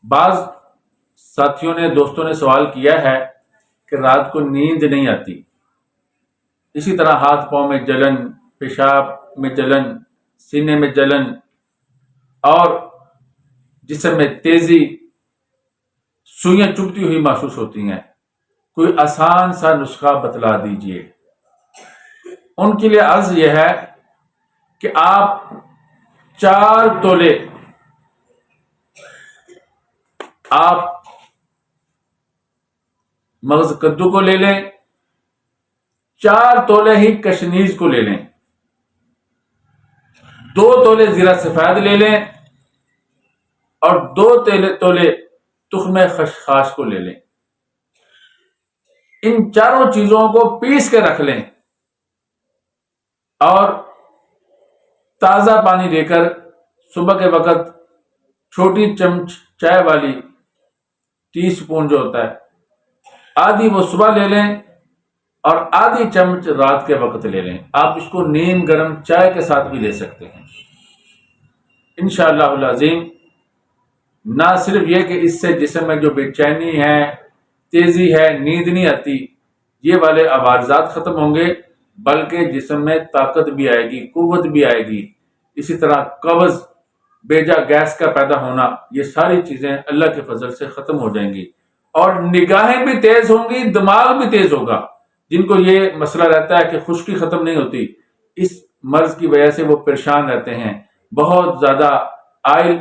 بعض ساتھیوں نے دوستوں نے سوال کیا ہے کہ رات کو نیند نہیں آتی، اسی طرح ہاتھ پاؤں میں جلن، پیشاب میں جلن، سینے میں جلن اور جسم میں تیزی، سوئیاں چبھتی ہوئی محسوس ہوتی ہیں، کوئی آسان سا نسخہ بتلا دیجئے۔ ان کے لیے عرض یہ ہے کہ آپ 4 تولے آپ مغز کدو کو لے لیں، 4 تولے ہی کشنیز کو لے لیں، 2 تولے زیرہ سفید لے لیں اور 2 تولے تخم خشخاش کو لے لیں۔ ان چاروں چیزوں کو پیس کے رکھ لیں اور تازہ پانی لے کر صبح کے وقت چھوٹی چمچ چائے والی ٹی سپون جو ہوتا ہے، آدھی وہ صبح لے لیں اور آدھی چمچ رات کے وقت لے لیں۔ آپ اس کو نیم گرم چائے کے ساتھ بھی لے سکتے ہیں۔ انشاءاللہ العظیم نہ صرف یہ کہ اس سے جسم میں جو بے چینی ہے، تیزی ہے، نیند نہیں آتی، یہ والے عوارضات ختم ہوں گے، بلکہ جسم میں طاقت بھی آئے گی، قوت بھی آئے گی۔ اسی طرح قبض، بیجا گیس کا پیدا ہونا، یہ ساری چیزیں اللہ کے فضل سے ختم ہو جائیں گی، اور نگاہیں بھی تیز ہوں گی، دماغ بھی تیز ہوگا۔ جن کو یہ مسئلہ رہتا ہے کہ خشکی ختم نہیں ہوتی، اس مرض کی وجہ سے وہ پریشان رہتے ہیں، بہت زیادہ آئل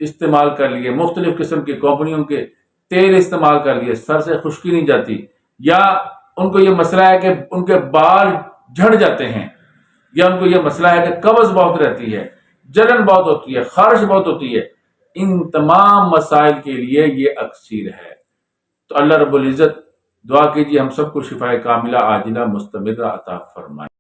استعمال کر لیے، مختلف قسم کی کمپنیوں کے تیل استعمال کر لیے، سر سے خشکی نہیں جاتی، یا ان کو یہ مسئلہ ہے کہ ان کے بال جھڑ جاتے ہیں، یا ان کو یہ مسئلہ ہے کہ قبض بہت رہتی ہے، جلن بہت ہوتی ہے، خارش بہت ہوتی ہے، ان تمام مسائل کے لیے یہ اکسیر ہے۔ تو اللہ رب العزت دعا کیجیے ہم سب کو شفائے کاملہ عاجلہ مستمرہ عطا فرمائے۔